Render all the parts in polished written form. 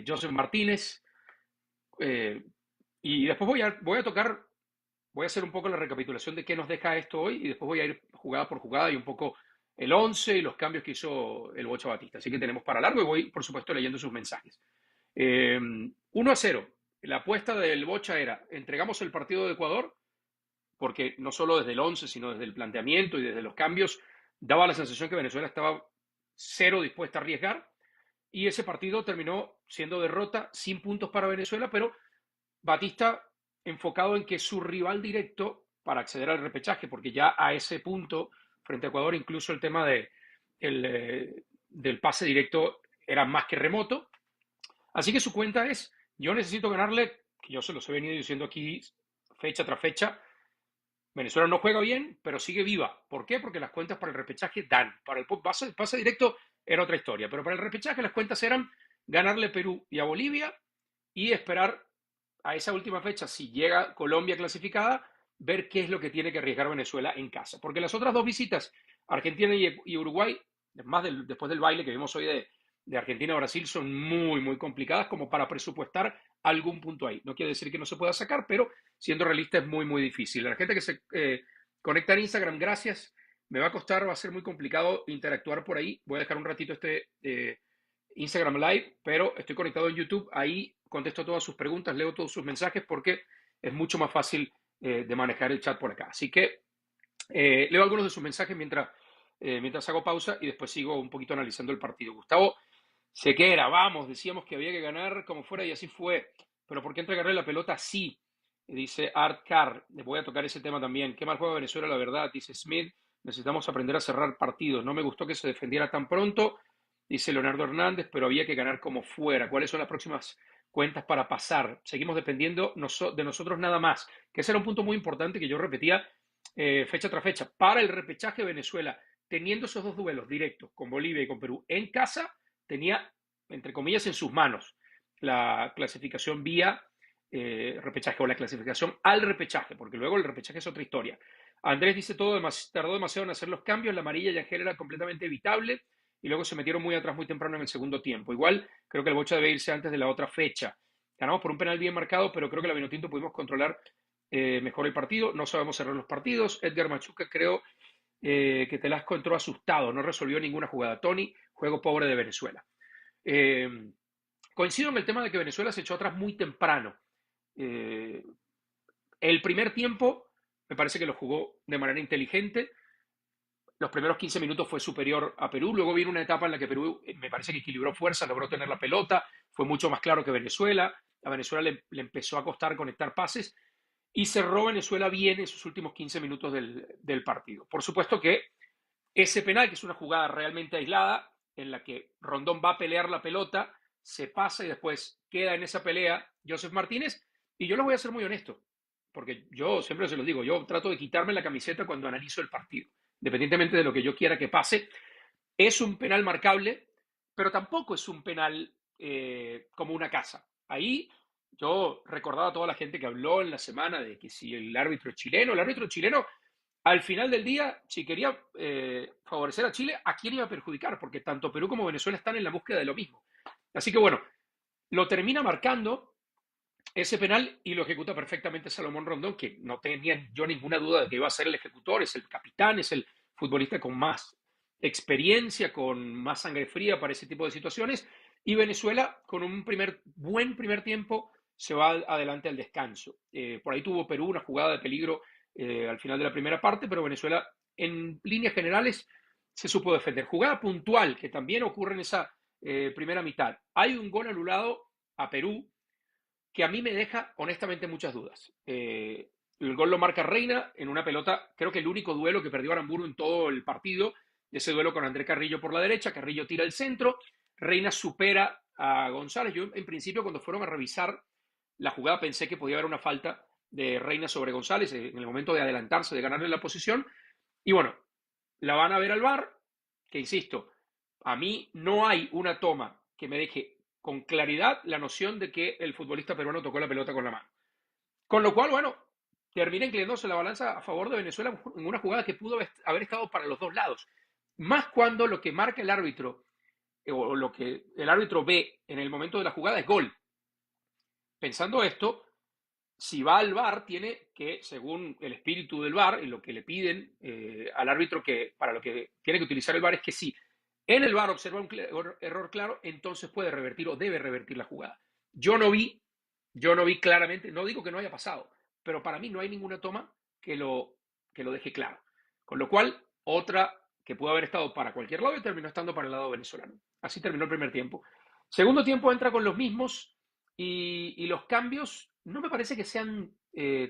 Joseph Martínez, eh, y después voy a hacer un poco la recapitulación de qué nos deja esto hoy y después voy a ir jugada por jugada y un poco el 11 y los cambios que hizo el Bocha Batista. Así que tenemos para largo y voy, por supuesto, leyendo sus mensajes. 1-0. La apuesta del Bocha era, entregamos el partido de Ecuador, porque no solo desde el 11, sino desde el planteamiento y desde los cambios, daba la sensación que Venezuela estaba cero dispuesta a arriesgar. Y ese partido terminó siendo derrota sin puntos para Venezuela, pero Batista enfocado en que su rival directo para acceder al repechaje, porque ya a ese punto, frente a Ecuador, incluso el tema del pase directo era más que remoto. Así que su cuenta es, yo necesito ganarle, que yo se los he venido diciendo aquí fecha tras fecha, Venezuela no juega bien, pero sigue viva. ¿Por qué? Porque las cuentas para el repechaje dan. Para el pase directo era otra historia, pero para el repechaje las cuentas eran ganarle a Perú y a Bolivia y esperar a esa última fecha, si llega Colombia clasificada, ver qué es lo que tiene que arriesgar Venezuela en casa. Porque las otras dos visitas, Argentina y Uruguay, después del baile que vimos hoy de Argentina a Brasil, son muy, muy complicadas como para presupuestar algún punto ahí. No quiere decir que no se pueda sacar, pero siendo realista es muy, muy difícil. La gente que se conecta en Instagram, gracias. Me va a costar, va a ser muy complicado interactuar por ahí. Voy a dejar un ratito Instagram Live, pero estoy conectado en YouTube. Ahí contesto todas sus preguntas, leo todos sus mensajes porque es mucho más fácil de manejar el chat por acá. Así que leo algunos de sus mensajes mientras hago pausa y después sigo un poquito analizando el partido. Gustavo Sequera, vamos, decíamos que había que ganar como fuera y así fue, pero ¿por qué entregarle la pelota así? Dice Art Carr, voy a tocar ese tema también. Qué mal juega Venezuela, la verdad, dice Smith. Necesitamos aprender a cerrar partidos. No me gustó que se defendiera tan pronto, dice Leonardo Hernández, pero había que ganar como fuera. ¿Cuáles son las próximas cuentas para pasar? Seguimos dependiendo de nosotros nada más, que ese era un punto muy importante que yo repetía fecha tras fecha. Para el repechaje Venezuela, teniendo esos dos duelos directos con Bolivia y con Perú en casa, tenía, entre comillas, en sus manos la clasificación vía repechaje o la clasificación al repechaje, porque luego el repechaje es otra historia. Andrés dice tardó demasiado en hacer los cambios, la amarilla y Ángel era completamente evitable y luego se metieron muy atrás muy temprano en el segundo tiempo. Igual creo que el Bocha debe irse antes de la otra fecha. Ganamos por un penal bien marcado, pero creo que la Vinotinto pudimos controlar mejor el partido. No sabemos cerrar los partidos. Edgar Machuca creo que Telasco entró asustado, no resolvió ninguna jugada. Tony, juego pobre de Venezuela. Eh, Coincido en el tema de que Venezuela se echó atrás muy temprano. Eh, el primer tiempo me parece que lo jugó de manera inteligente. Los primeros 15 minutos fue superior a Perú. Luego vino una etapa en la que Perú me parece que equilibró fuerzas, logró tener la pelota, fue mucho más claro que Venezuela. A Venezuela le empezó a costar conectar pases y cerró Venezuela bien en sus últimos 15 minutos del partido. Por supuesto que ese penal, que es una jugada realmente aislada, en la que Rondón va a pelear la pelota, se pasa y después queda en esa pelea Joseph Martínez. Y yo les voy a ser muy honesto, porque yo siempre se los digo, yo trato de quitarme la camiseta cuando analizo el partido, independientemente de lo que yo quiera que pase. Es un penal marcable, pero tampoco es un penal como una casa. Ahí yo recordaba a toda la gente que habló en la semana de que si el árbitro chileno al final del día, si quería favorecer a Chile, ¿a quién iba a perjudicar? Porque tanto Perú como Venezuela están en la búsqueda de lo mismo. Así que bueno, lo termina marcando ese penal y lo ejecuta perfectamente Salomón Rondón, que no tenía yo ninguna duda de que iba a ser el ejecutor, es el capitán, es el futbolista con más experiencia, con más sangre fría para ese tipo de situaciones. Y Venezuela, con un buen primer tiempo, se va adelante al descanso. Por ahí tuvo Perú una jugada de peligro al final de la primera parte, pero Venezuela, en líneas generales, se supo defender. Jugada puntual, que también ocurre en esa primera mitad. Hay un gol anulado a Perú que a mí me deja honestamente muchas dudas. El gol lo marca Reina en una pelota, creo que el único duelo que perdió Aramburu en todo el partido, ese duelo con André Carrillo por la derecha, Carrillo tira el centro, Reina supera a González. Yo en principio cuando fueron a revisar la jugada pensé que podía haber una falta de Reina sobre González en el momento de adelantarse, de ganarle la posición. Y bueno, la van a ver al VAR, que insisto, a mí no hay una toma que me deje con claridad la noción de que el futbolista peruano tocó la pelota con la mano. Con lo cual, bueno, termina inclinándose la balanza a favor de Venezuela en una jugada que pudo haber estado para los dos lados. Más cuando lo que marca el árbitro o lo que el árbitro ve en el momento de la jugada es gol. Pensando esto, si va al VAR, tiene que, según el espíritu del VAR y lo que le piden al árbitro que para lo que tiene que utilizar el VAR es que si en el VAR observa un error claro, entonces puede revertir o debe revertir la jugada. Yo no vi, yo no vi claramente, no digo que no haya pasado, pero para mí no hay ninguna toma que lo deje claro. Con lo cual, otra que pudo haber estado para cualquier lado y terminó estando para el lado venezolano. Así terminó el primer tiempo. Segundo tiempo entra con los mismos y los cambios no me parece que sean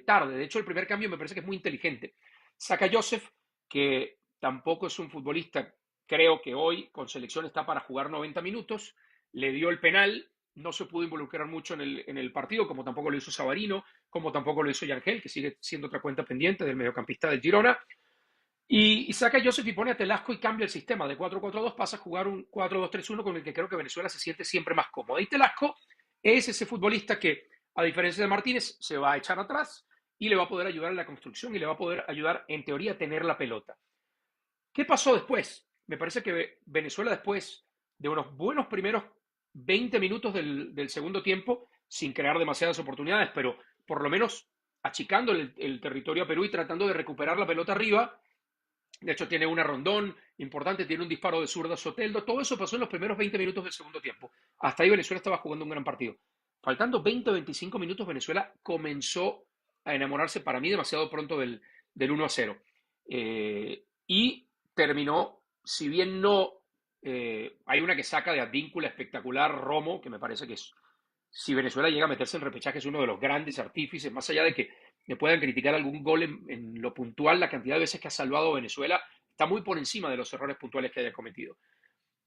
tarde. De hecho, el primer cambio me parece que es muy inteligente. Saca a Joseph, que tampoco es un futbolista, creo que hoy con selección está para jugar 90 minutos. Le dio el penal, no se pudo involucrar mucho en el partido, como tampoco lo hizo Savarino, como tampoco lo hizo Yangel, que sigue siendo otra cuenta pendiente del mediocampista del Girona. Y saca a Joseph y pone a Telasco y cambia el sistema de 4-4-2, pasa a jugar un 4-2-3-1 con el que creo que Venezuela se siente siempre más cómodo. Y Telasco es ese futbolista que, a diferencia de Martínez, se va a echar atrás y le va a poder ayudar en la construcción y le va a poder ayudar, en teoría, a tener la pelota. ¿Qué pasó después? Me parece que Venezuela, después de unos buenos primeros 20 minutos del segundo tiempo, sin crear demasiadas oportunidades, pero por lo menos achicando el territorio a Perú y tratando de recuperar la pelota arriba. De hecho, tiene una rondón importante, tiene un disparo de zurda Soteldo. Todo eso pasó en los primeros 20 minutos del segundo tiempo. Hasta ahí Venezuela estaba jugando un gran partido. Faltando 20 o 25 minutos, Venezuela comenzó a enamorarse para mí demasiado pronto del 1-0. Y terminó, si bien no, hay una que saca de Advíncula espectacular, Romo, que me parece que es, si Venezuela llega a meterse en repechaje, es uno de los grandes artífices, más allá de que me puedan criticar algún gol en lo puntual, la cantidad de veces que ha salvado a Venezuela está muy por encima de los errores puntuales que haya cometido.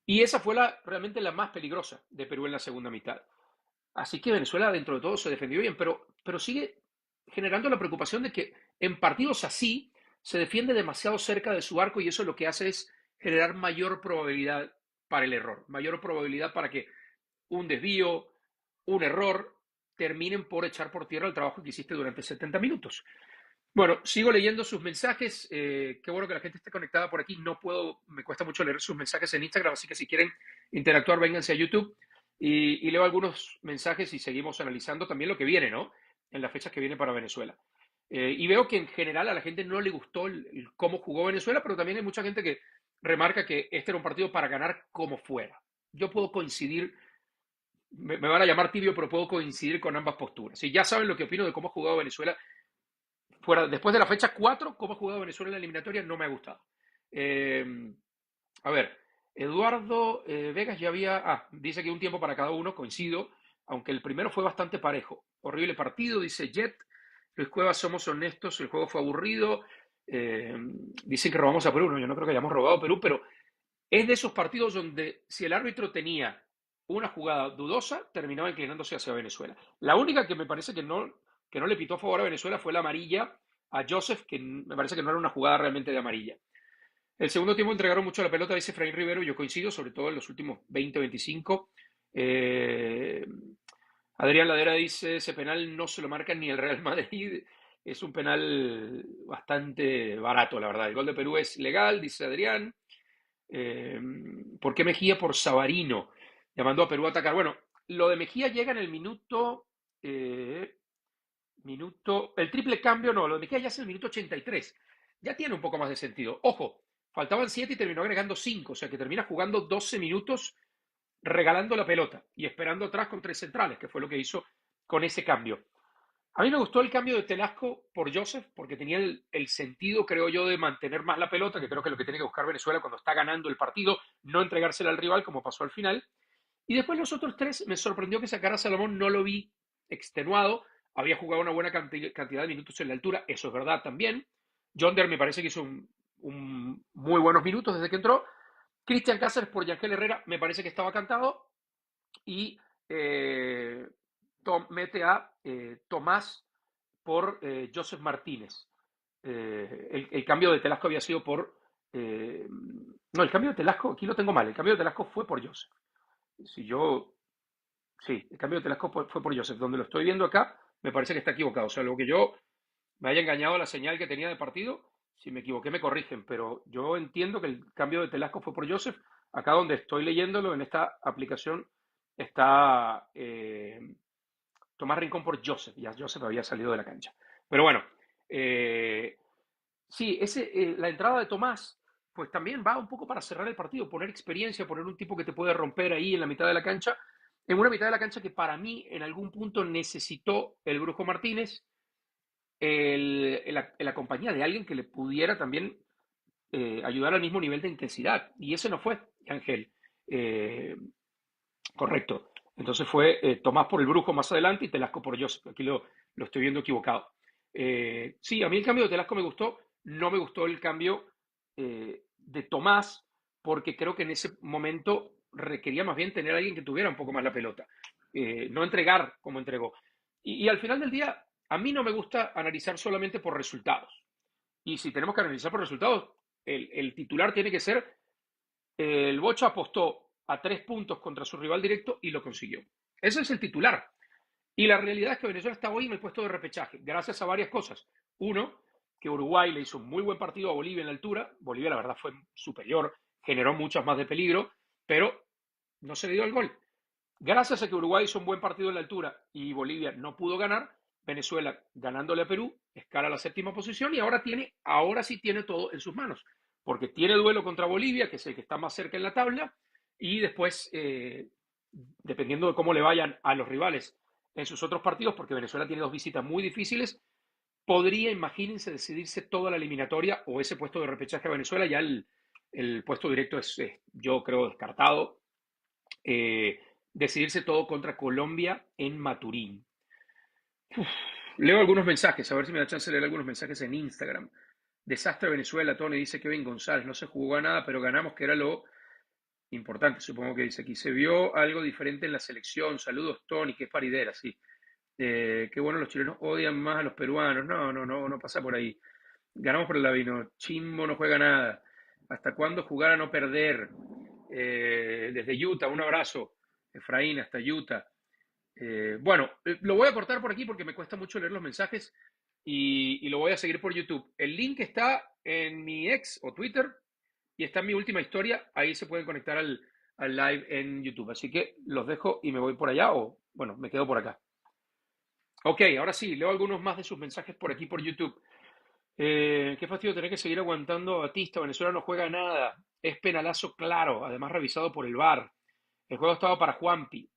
Y esa fue realmente la más peligrosa de Perú en la segunda mitad. Así que Venezuela dentro de todo se defendió bien, pero sigue generando la preocupación de que en partidos así se defiende demasiado cerca de su arco y eso lo que hace es generar mayor probabilidad para el error, mayor probabilidad para que un desvío, un error, terminen por echar por tierra el trabajo que hiciste durante 70 minutos. Bueno, sigo leyendo sus mensajes. Qué bueno que la gente esté conectada por aquí. No puedo, me cuesta mucho leer sus mensajes en Instagram, así que si quieren interactuar, vénganse a YouTube y leo algunos mensajes y seguimos analizando también lo que viene, ¿no? En las fechas que viene para Venezuela. Y veo que en general a la gente no le gustó cómo jugó Venezuela, pero también hay mucha gente que remarca que este era un partido para ganar como fuera. Yo puedo coincidir, me van a llamar tibio, pero puedo coincidir con ambas posturas. Si ya saben lo que opino de cómo ha jugado Venezuela, fuera, después de la fecha 4, cómo ha jugado Venezuela en la eliminatoria, no me ha gustado. Eh, a ver, Eduardo Vegas ya había, dice que un tiempo para cada uno, coincido, aunque el primero fue bastante parejo. Horrible partido, dice Jet. Luis Cuevas, somos honestos, el juego fue aburrido. Eh, Dicen que robamos a Perú, no, yo no creo que hayamos robado a Perú, pero es de esos partidos donde si el árbitro tenía una jugada dudosa, terminaba inclinándose hacia Venezuela. La única que me parece que no le pitó a favor a Venezuela fue la amarilla a Joseph, que me parece que no era una jugada realmente de amarilla. El segundo tiempo entregaron mucho la pelota, dice Efraín Rivero, yo coincido, sobre todo en los últimos 20-25. Adrián Ladera dice, ese penal no se lo marca ni el Real Madrid, es un penal bastante barato, la verdad. El gol de Perú es legal, dice Adrián. ¿Por qué Mejía? Por Savarino, llamando a Perú a atacar. Bueno, lo de Mejía llega en el el triple cambio no, lo de Mejía ya es en el minuto 83. Ya tiene un poco más de sentido. Ojo, faltaban 7 y terminó agregando 5, o sea que termina jugando 12 minutos regalando la pelota y esperando atrás con 3 centrales, que fue lo que hizo con ese cambio. A mí me gustó el cambio de Telasco por Joseph, porque tenía el sentido, creo yo, de mantener más la pelota, que creo que es lo que tiene que buscar Venezuela cuando está ganando el partido, no entregársela al rival como pasó al final. Y después los otros tres, me sorprendió que sacara a Salomón, no lo vi extenuado, había jugado una buena cantidad de minutos en la altura, eso es verdad también. Yonder me parece que hizo muy buenos minutos desde que entró. Cristian Cáceres por Yangel Herrera me parece que estaba cantado. Y mete a Tomás por Joseph Martínez. El cambio de Telasco había sido por... no, el cambio de Telasco, aquí lo tengo mal, el cambio de Telasco fue por Joseph. Si yo... Sí, el cambio de Telasco fue por Joseph. Donde lo estoy viendo acá, me parece que está equivocado. O sea, lo que yo me haya engañado la señal que tenía de partido, si me equivoqué me corrigen, pero yo entiendo que el cambio de Telasco fue por Joseph, Acá donde estoy leyéndolo, en esta aplicación, está Tomás Rincón por Joseph. Ya Joseph había salido de la cancha. Pero bueno, eh, sí, la entrada de Tomás, pues también va un poco para cerrar el partido, poner experiencia, poner un tipo que te puede romper ahí en la mitad de la cancha, en una mitad de la cancha que para mí en algún punto necesitó el Brujo Martínez, la compañía de alguien que le pudiera también ayudar al mismo nivel de intensidad. Y ese no fue, Ángel. Eh, Correcto. Entonces fue Tomás por el Brujo más adelante y Telasco por Joseph. Aquí lo estoy viendo equivocado. Sí, a mí el cambio de Telasco me gustó. No me gustó el cambio de Tomás porque creo que en ese momento requería más bien tener a alguien que tuviera un poco más la pelota. No entregar como entregó. Y al final del día, a mí no me gusta analizar solamente por resultados. Y si tenemos que analizar por resultados, el titular tiene que ser el Bocha apostó a 3 puntos contra su rival directo y lo consiguió. Ese es el titular. Y la realidad es que Venezuela está hoy en el puesto de repechaje, gracias a varias cosas. Uno, que Uruguay le hizo un muy buen partido a Bolivia en la altura. Bolivia, la verdad, fue superior, generó muchas más de peligro, pero no se le dio el gol. Gracias a que Uruguay hizo un buen partido en la altura y Bolivia no pudo ganar, Venezuela ganándole a Perú, escala a la séptima posición y ahora sí tiene todo en sus manos, porque tiene duelo contra Bolivia, que es el que está más cerca en la tabla, y después, dependiendo de cómo le vayan a los rivales en sus otros partidos, porque Venezuela tiene dos visitas muy difíciles, podría, imagínense, decidirse toda la eliminatoria o ese puesto de repechaje a Venezuela, ya el puesto directo es, yo creo, descartado. Eh, Decidirse todo contra Colombia en Maturín. Uf, leo algunos mensajes, a ver si me da chance de leer algunos mensajes en Instagram. Desastre Venezuela, Tony, dice Kevin González, no se jugó a nada, pero ganamos, que era lo importante, supongo que dice aquí. Se vio algo diferente en la selección. Saludos, Tony, que es paridera, sí. Qué bueno, los chilenos odian más a los peruanos. No, no, no, no pasa por ahí. Ganamos por el Lavino. Chimbo no juega nada. ¿Hasta cuándo jugar a no perder? Desde Utah, un abrazo. Efraín, hasta Utah. Bueno, lo voy a cortar por aquí porque me cuesta mucho leer los mensajes y lo voy a seguir por YouTube. El link está en mi ex o Twitter y está en mi última historia. Ahí se pueden conectar al live en YouTube. Así que los dejo y me voy por allá o, bueno, me quedo por acá. Ok, ahora sí, leo algunos más de sus mensajes por aquí por YouTube. Qué fastidio tener que seguir aguantando a Batista. Venezuela no juega nada. Es penalazo claro, además revisado por el VAR. El juego estaba para Juanpi.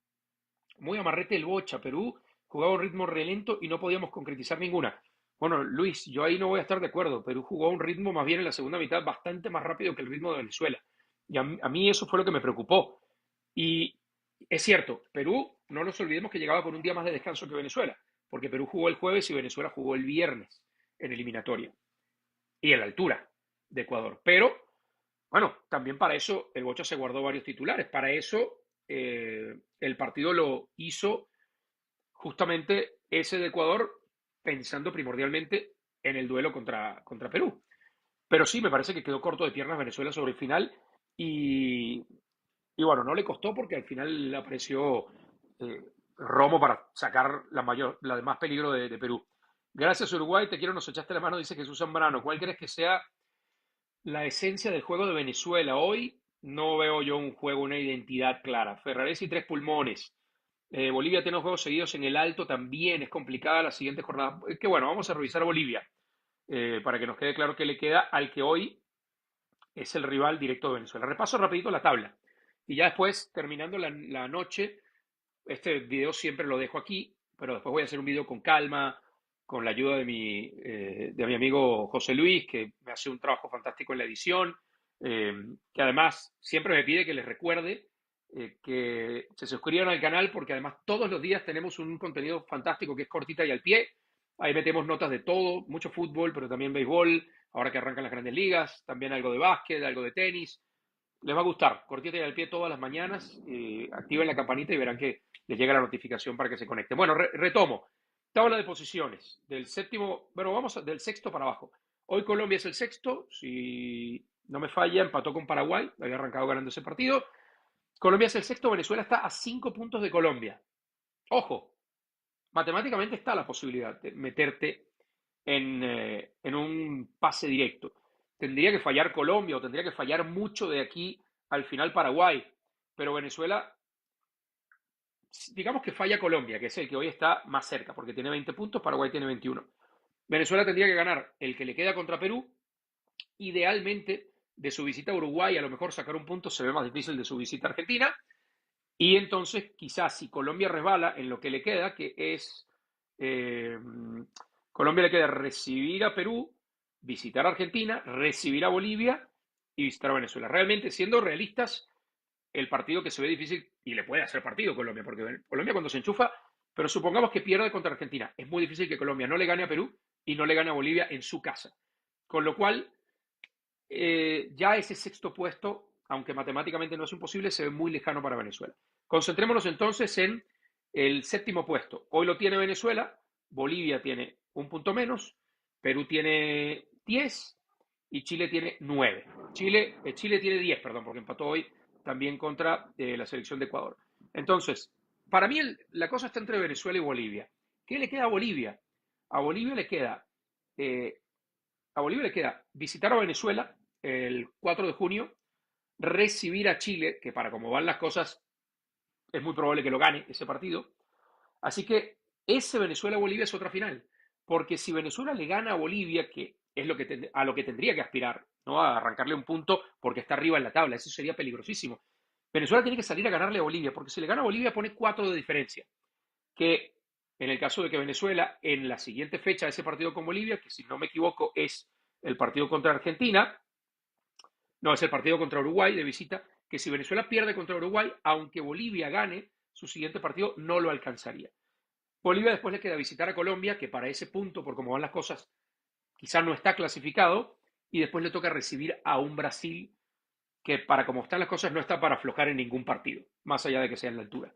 Muy amarrete el Bocha. Perú jugaba a un ritmo relento y no podíamos concretizar ninguna. Bueno, Luis, yo ahí no voy a estar de acuerdo. Perú jugó a un ritmo más bien en la segunda mitad bastante más rápido que el ritmo de Venezuela. Y a mí eso fue lo que me preocupó. Y es cierto, Perú, no nos olvidemos que llegaba con un día más de descanso que Venezuela, porque Perú jugó el jueves y Venezuela jugó el viernes en eliminatoria y en la altura de Ecuador. Pero, bueno, también para eso el Bocha se guardó varios titulares. Para eso el partido lo hizo justamente ese de Ecuador pensando primordialmente en el duelo contra Perú. Pero sí, me parece que quedó corto de piernas Venezuela sobre el final y bueno, no le costó porque al final apareció eh, Romo para sacar la de más peligro de Perú. Gracias Uruguay, te quiero, nos echaste la mano, dice Jesús Zambrano. ¿Cuál crees que sea la esencia del juego de Venezuela? Hoy no veo yo un juego, una identidad clara. Ferraresi, tres pulmones. Bolivia tiene juegos seguidos en el alto, también es complicada la siguiente jornada. Que bueno, vamos a revisar Bolivia para que nos quede claro qué le queda al que hoy es el rival directo de Venezuela. Repaso rapidito la tabla y ya después, terminando la noche, este video siempre lo dejo aquí, pero después voy a hacer un video con calma, con la ayuda de mi amigo José Luis, que me hace un trabajo fantástico en la edición, que además siempre me pide que les recuerde que se suscriban al canal porque además todos los días tenemos un contenido fantástico que es cortita y al pie. Ahí metemos notas de todo, mucho fútbol, pero también béisbol, ahora que arrancan las grandes ligas, también algo de básquet, algo de tenis. Les va a gustar, cortita y al pie todas las mañanas, activen la campanita y verán que les llega la notificación para que se conecten. Bueno, retomo. Tabla de posiciones, del séptimo, bueno, del sexto para abajo. Hoy Colombia es el sexto, si no me falla, empató con Paraguay, había arrancado ganando ese partido. Colombia es el sexto, Venezuela está a 5 puntos de Colombia. Ojo, matemáticamente está la posibilidad de meterte en un pase directo. Tendría que fallar Colombia o tendría que fallar mucho de aquí al final Paraguay, pero Venezuela, digamos que falla Colombia, que es el que hoy está más cerca, porque tiene 20 puntos, Paraguay tiene 21. Venezuela tendría que ganar el que le queda contra Perú, idealmente de su visita a Uruguay, a lo mejor sacar un punto se ve más difícil de su visita a Argentina, y entonces quizás si Colombia resbala en lo que le queda, que es, eh, Colombia le queda recibir a Perú, visitar a Argentina, recibir a Bolivia y visitar a Venezuela. Realmente, siendo realistas, el partido que se ve difícil, y le puede hacer partido a Colombia, porque Colombia cuando se enchufa, pero supongamos que pierde contra Argentina, es muy difícil que Colombia no le gane a Perú y no le gane a Bolivia en su casa. Con lo cual, ya ese sexto puesto, aunque matemáticamente no es imposible, se ve muy lejano para Venezuela. Concentrémonos entonces en el séptimo puesto. Hoy lo tiene Venezuela, Bolivia tiene un punto menos, Perú tiene 10 y Chile tiene 9. Chile tiene 10, perdón, porque empató hoy también contra la selección de Ecuador. Entonces, para mí la cosa está entre Venezuela y Bolivia. ¿Qué le queda a Bolivia? A Bolivia le queda, eh, a Bolivia le queda visitar a Venezuela el 4 de junio, recibir a Chile, que para cómo van las cosas es muy probable que lo gane ese partido. Así que ese Venezuela-Bolivia es otra final. Porque si Venezuela le gana a Bolivia, que es a lo que tendría que aspirar, ¿no? A arrancarle un punto porque está arriba en la tabla, eso sería peligrosísimo. Venezuela tiene que salir a ganarle a Bolivia, porque si le gana a Bolivia pone 4 de diferencia. Que en el caso de que Venezuela, en la siguiente fecha de ese partido con Bolivia, que si no me equivoco es el partido contra Argentina, no, es el partido contra Uruguay de visita, que si Venezuela pierde contra Uruguay, aunque Bolivia gane, su siguiente partido no lo alcanzaría. Bolivia después le queda visitar a Colombia, que para ese punto, por cómo van las cosas, quizás no está clasificado, y después le toca recibir a un Brasil que para cómo están las cosas no está para aflojar en ningún partido, más allá de que sea en la altura.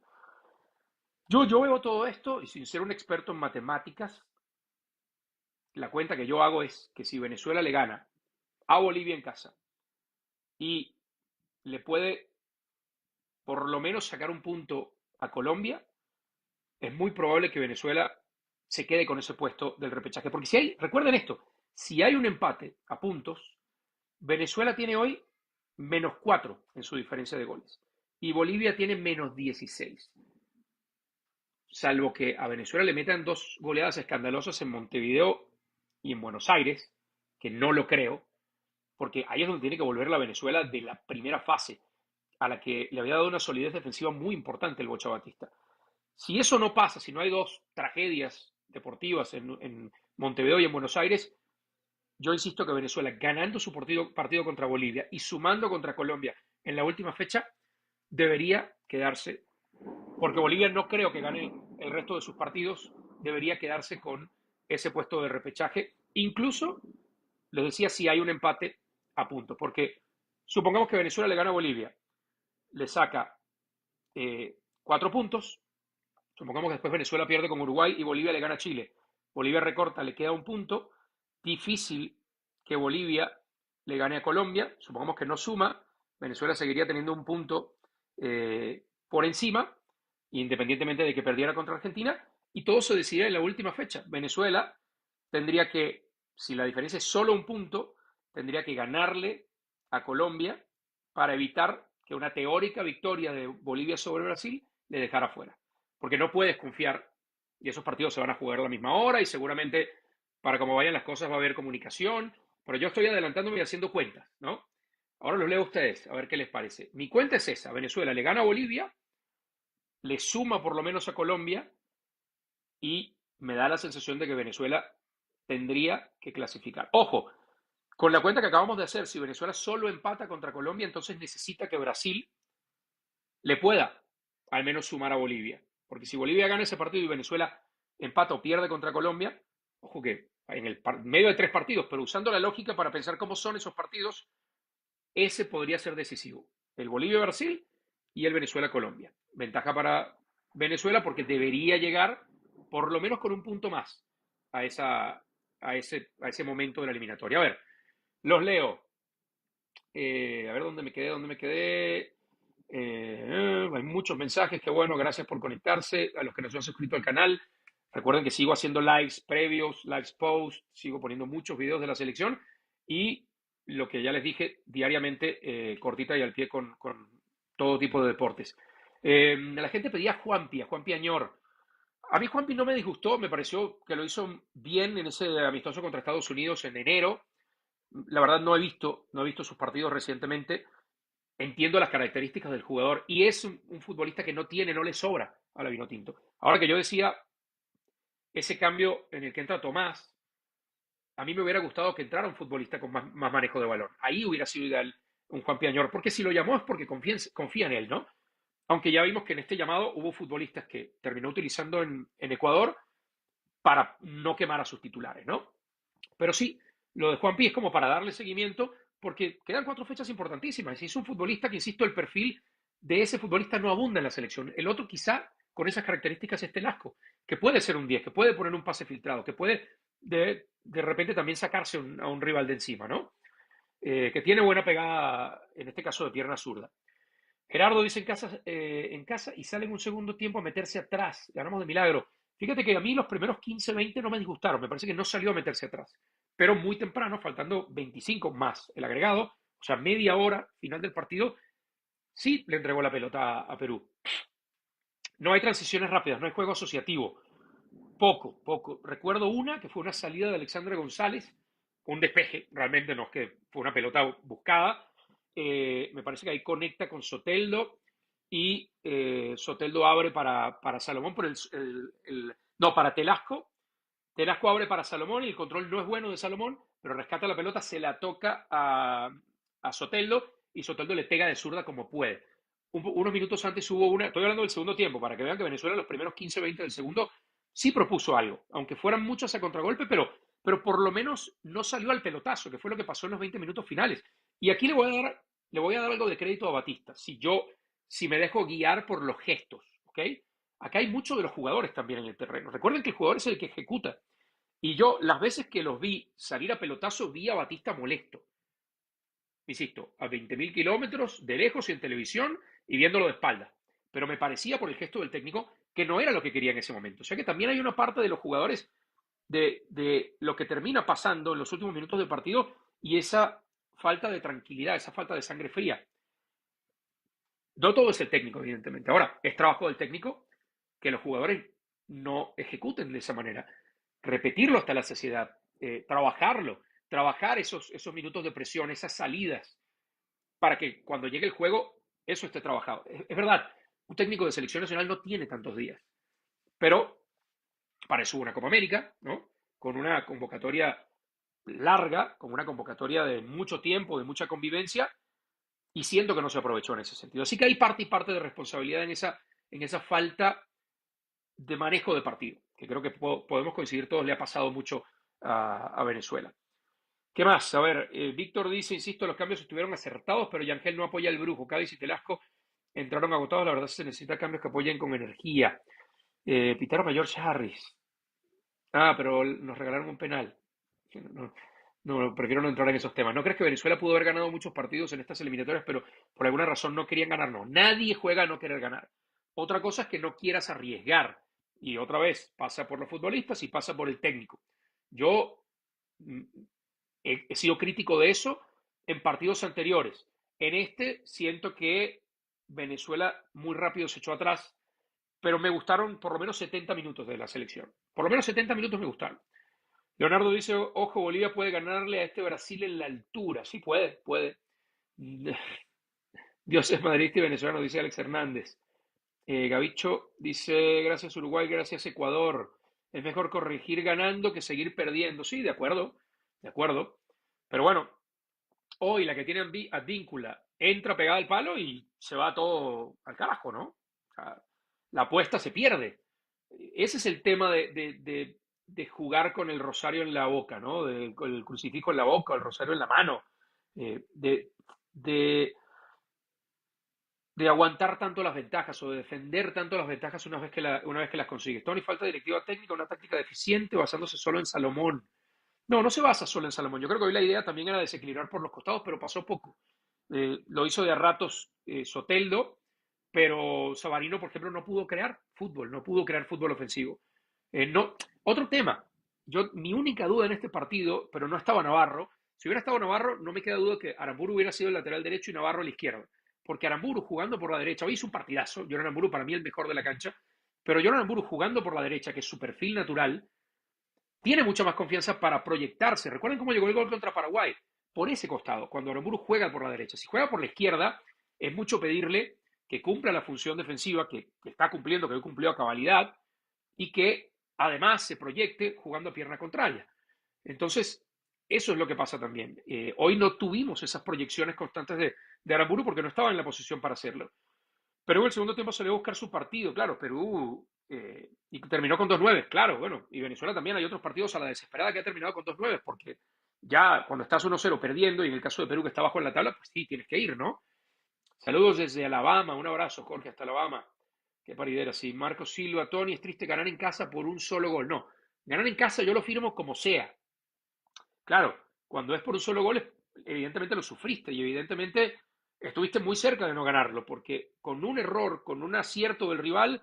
Yo veo todo esto y sin ser un experto en matemáticas, la cuenta que yo hago es que si Venezuela le gana a Bolivia en casa y le puede por lo menos sacar un punto a Colombia, es muy probable que Venezuela se quede con ese puesto del repechaje. Porque si hay, recuerden esto, si hay un empate a puntos, Venezuela tiene hoy -4 en su diferencia de goles y Bolivia tiene -16. Salvo que a Venezuela le metan 2 goleadas escandalosas en Montevideo y en Buenos Aires, que no lo creo, porque ahí es donde tiene que volver la Venezuela de la primera fase, a la que le había dado una solidez defensiva muy importante el Bocha Batista. Si eso no pasa, si no hay 2 tragedias deportivas en Montevideo y en Buenos Aires, yo insisto que Venezuela, ganando su partido contra Bolivia y sumando contra Colombia en la última fecha, debería quedarse, porque Bolivia no creo que gane el resto de sus partidos, debería quedarse con ese puesto de repechaje, incluso, les decía, si hay un empate a punto, porque supongamos que Venezuela le gana a Bolivia, le saca 4 puntos. Supongamos que después Venezuela pierde con Uruguay y Bolivia le gana a Chile. Bolivia recorta, le queda un punto. Difícil que Bolivia le gane a Colombia. Supongamos que no suma. Venezuela seguiría teniendo un punto por encima, independientemente de que perdiera contra Argentina. Y todo se decidirá en la última fecha. Venezuela tendría que, si la diferencia es solo un punto, tendría que ganarle a Colombia para evitar que una teórica victoria de Bolivia sobre Brasil le dejara fuera. Porque no puedes confiar, y esos partidos se van a jugar a la misma hora y seguramente para cómo vayan las cosas va a haber comunicación, pero yo estoy adelantándome y haciendo cuentas, ¿no? Ahora los leo a ustedes, a ver qué les parece. Mi cuenta es esa, Venezuela le gana a Bolivia, le suma por lo menos a Colombia y me da la sensación de que Venezuela tendría que clasificar. Ojo, con la cuenta que acabamos de hacer, si Venezuela solo empata contra Colombia, entonces necesita que Brasil le pueda al menos sumar a Bolivia. Porque si Bolivia gana ese partido y Venezuela empata o pierde contra Colombia, ojo que en el medio de 3 partidos, pero usando la lógica para pensar cómo son esos partidos, ese podría ser decisivo. El Bolivia-Brasil y el Venezuela-Colombia. Ventaja para Venezuela porque debería llegar por lo menos con un punto más a, ese momento de la eliminatoria. A ver, los leo. A ver dónde me quedé. Hay muchos mensajes, qué bueno, gracias por conectarse. A los que nos han suscrito al canal, recuerden que sigo haciendo lives previos, lives post, sigo poniendo muchos videos de la selección y lo que ya les dije diariamente, cortita y al pie con todo tipo de deportes. La gente pedía a Juanpi Añor. A mí Juanpi no me disgustó, me pareció que lo hizo bien en ese amistoso contra Estados Unidos en enero. La verdad no he visto sus partidos recientemente. Entiendo las características del jugador y es un futbolista que no le sobra a la Vinotinto. Ahora que yo decía, ese cambio en el que entra Tomás, a mí me hubiera gustado que entrara un futbolista con más manejo de balón. Ahí hubiera sido ideal un Juan Piañor, porque si lo llamó es porque confía en él, ¿no? Aunque ya vimos que en este llamado hubo futbolistas que terminó utilizando en Ecuador para no quemar a sus titulares, ¿no? Pero sí, lo de Juanpi es como para darle seguimiento, porque quedan 4 fechas importantísimas. Y es un futbolista que, insisto, el perfil de ese futbolista no abunda en la selección. El otro quizá con esas características es Telasco, que puede ser un 10, que puede poner un pase filtrado, que puede de repente también sacarse a un rival de encima, ¿no? Que tiene buena pegada, en este caso de pierna zurda. Gerardo dice en casa y sale en un segundo tiempo a meterse atrás. Ganamos de milagro. Fíjate que a mí los primeros 15-20 no me disgustaron. Me parece que no salió a meterse atrás. Pero muy temprano, faltando 25 más el agregado, o sea, media hora final del partido, sí le entregó la pelota a Perú. No hay transiciones rápidas, no hay juego asociativo. Poco, poco. Recuerdo una que fue una salida de Alexandre González, un despeje, realmente no es que fue una pelota buscada. Me parece que ahí conecta con Soteldo y Soteldo abre para Salomón por no, para Telasco. Telasco abre para Salomón y el control no es bueno de Salomón, pero rescata la pelota, se la toca a Soteldo y Soteldo le pega de zurda como puede. Unos minutos antes hubo una, estoy hablando del segundo tiempo, para que vean que Venezuela en los primeros 15-20 del segundo sí propuso algo, aunque fueran muchos a contragolpe, pero por lo menos no salió al pelotazo, que fue lo que pasó en los 20 minutos finales. Y aquí le voy a dar algo de crédito a Batista, si me dejo guiar por los gestos, ¿ok? Acá hay mucho de los jugadores también en el terreno. Recuerden que el jugador es el que ejecuta. Y yo, las veces que los vi salir a pelotazo, vi a Batista molesto. Insisto, a 20.000 kilómetros de lejos y en televisión y viéndolo de espalda. Pero me parecía por el gesto del técnico que no era lo que quería en ese momento. O sea que también hay una parte de los jugadores de lo que termina pasando en los últimos minutos del partido y esa falta de tranquilidad, esa falta de sangre fría. No todo es el técnico, evidentemente. Ahora, es trabajo del técnico que los jugadores no ejecuten de esa manera. Repetirlo hasta la saciedad, trabajar esos minutos de presión, esas salidas, para que cuando llegue el juego eso esté trabajado. Es verdad, un técnico de selección nacional no tiene tantos días, pero para eso hubo una Copa América, ¿no? Con una convocatoria larga, con una convocatoria de mucho tiempo, de mucha convivencia, y siento que no se aprovechó en ese sentido. Así que hay parte y parte de responsabilidad en esa falta de manejo de partido, que creo que podemos coincidir todos, le ha pasado mucho a Venezuela. ¿Qué más? A ver, Víctor dice, insisto, los cambios estuvieron acertados, pero Yangel no apoya al Brujo. Cádiz y Telasco entraron agotados, la verdad se necesita cambios que apoyen con energía. Pitaron a George Harris. Ah, pero nos regalaron un penal. No, no, prefiero no entrar en esos temas. ¿No crees que Venezuela pudo haber ganado muchos partidos en estas eliminatorias, pero por alguna razón no querían ganar? No, nadie juega a no querer ganar. Otra cosa es que no quieras arriesgar. Y otra vez, pasa por los futbolistas y pasa por el técnico. Yo mm, he sido crítico de eso en partidos anteriores. En este siento que Venezuela muy rápido se echó atrás, pero me gustaron por lo menos 70 minutos de la selección. Por lo menos 70 minutos me gustaron. Leonardo dice, ojo, Bolivia puede ganarle a este Brasil en la altura. Sí, puede. Dios es madridista y venezolano, dice Alex Hernández. Gavicho dice, gracias Uruguay, gracias Ecuador. Es mejor corregir ganando que seguir perdiendo. Sí, de acuerdo, de acuerdo. Pero bueno, hoy la que tiene Advíncula entra pegada al palo y se va todo al carajo, ¿no? O sea, la apuesta se pierde. Ese es el tema de jugar con el rosario en la boca, ¿no? Con el crucifijo en la boca, el rosario en la mano. De de aguantar tanto las ventajas o de defender tanto las ventajas una vez que las consigues. Tony, falta directiva técnica, una táctica deficiente basándose solo en Salomón. No se basa solo en Salomón. Yo creo que hoy la idea también era desequilibrar por los costados, pero pasó poco. Lo hizo de a ratos Soteldo, pero Savarino, por ejemplo, no pudo crear fútbol, no pudo crear fútbol ofensivo. No, otro tema. Mi única duda en este partido, pero no estaba Navarro, Si hubiera estado Navarro, no me queda duda que Aramburu hubiera sido el lateral derecho y Navarro a la izquierda. Porque Aramburu jugando por la derecha, hoy hizo un partidazo, Jordan Aramburu para mí el mejor de la cancha, pero Jordan Aramburu jugando por la derecha, que es su perfil natural, tiene mucha más confianza para proyectarse. Recuerden cómo llegó el gol contra Paraguay, por ese costado, cuando Aramburu juega por la derecha. Si juega por la izquierda, es mucho pedirle que cumpla la función defensiva que está cumpliendo, que hoy cumplió a cabalidad, y que además se proyecte jugando a pierna contraria. Entonces, eso es lo que pasa también. Hoy no tuvimos esas proyecciones constantes de Aramburu porque no estaba en la posición para hacerlo. Perú en el segundo tiempo salió a buscar su partido, claro, Perú y terminó con 2-9, claro, bueno, y Venezuela también hay otros partidos a la desesperada que ha terminado con 2-9, porque ya cuando estás 1-0 perdiendo, y en el caso de Perú que está abajo en la tabla, pues sí, tienes que ir, ¿no? Saludos desde Alabama, un abrazo, Jorge, hasta Alabama. Qué paridera, sí. Marcos Silva, Tony, es triste ganar en casa por un solo gol. No, ganar en casa yo lo firmo como sea. Claro, cuando es por un solo gol, evidentemente lo sufriste y evidentemente estuviste muy cerca de no ganarlo, porque con un error, con un acierto del rival,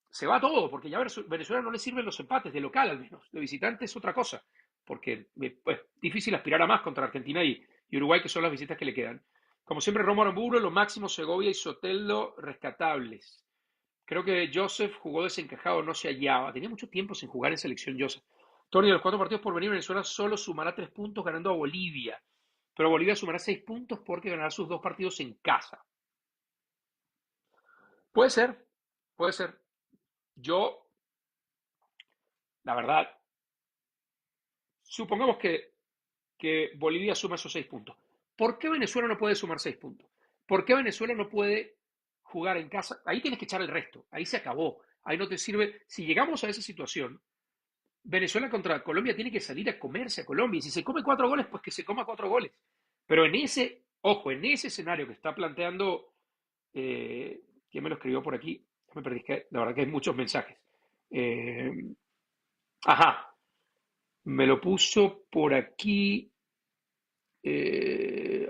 se va todo, porque ya a Venezuela no le sirven los empates, de local al menos. De visitante es otra cosa, porque pues, difícil aspirar a más contra Argentina y Uruguay, que son las visitas que le quedan. Como siempre, Romo Aramburu, lo máximo Segovia y Soteldo rescatables. Creo que Joseph jugó desencajado, no se hallaba. Tenía mucho tiempo sin jugar en selección Joseph. Tony, de los 4 partidos por venir, Venezuela solo sumará 3 puntos ganando a Bolivia. Pero Bolivia sumará 6 puntos porque ganará sus 2 partidos en casa. Puede ser, puede ser. Yo, la verdad, supongamos que Bolivia suma esos 6 puntos. ¿Por qué Venezuela no puede sumar 6 puntos? ¿Por qué Venezuela no puede jugar en casa? Ahí tienes que echar el resto. Ahí se acabó. Ahí no te sirve. Si llegamos a esa situación, Venezuela contra Colombia tiene que salir a comerse a Colombia. Y si se come 4 goles, pues que se coma 4 goles. Pero en ese, ojo, en ese escenario que está planteando, ¿quién me lo escribió por aquí? Me perdí, que la verdad que hay muchos mensajes. Eh, ajá, me lo puso por aquí.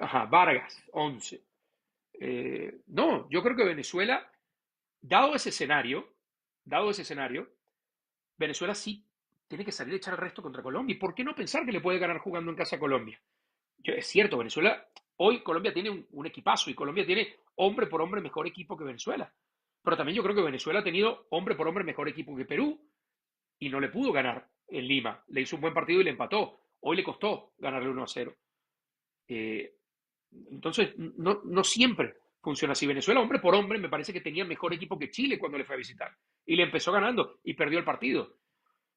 Ajá, Vargas, 11. No, yo creo que Venezuela, dado ese escenario, dado ese escenario, Venezuela sí tiene que salir a echar el resto contra Colombia. ¿Y por qué no pensar que le puede ganar jugando en casa a Colombia? Es cierto, Venezuela, hoy Colombia tiene un equipazo y Colombia tiene hombre por hombre mejor equipo que Venezuela. Pero también yo creo que Venezuela ha tenido hombre por hombre mejor equipo que Perú y no le pudo ganar en Lima. Le hizo un buen partido y le empató. Hoy le costó ganarle 1-0. Eh, entonces, no siempre funciona así. Venezuela, hombre por hombre, me parece que tenía mejor equipo que Chile cuando le fue a visitar. Y le empezó ganando y perdió el partido.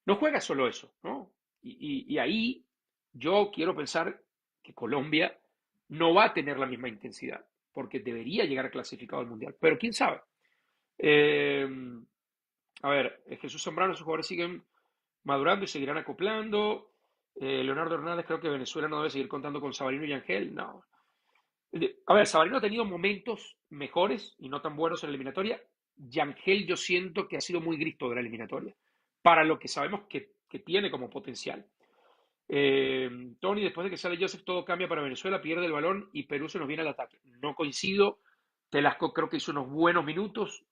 No juega solo eso, ¿no? Y ahí yo quiero pensar que Colombia no va a tener la misma intensidad, porque debería llegar clasificado al Mundial. Pero quién sabe. Eh, a ver, Jesús Zambrano, sus jugadores siguen madurando y seguirán acoplando. Leonardo Hernández, creo que Venezuela no debe seguir contando con Sabarino y Ángel. No. A ver, Sabarino ha tenido momentos mejores y no tan buenos en la eliminatoria. Yangel yo siento que ha sido muy gris de la eliminatoria, para lo que sabemos que tiene como potencial. Tony, después de que sale Joseph, todo cambia para Venezuela, pierde el balón y Perú se nos viene al ataque. No coincido. Telasco creo que hizo unos buenos minutos,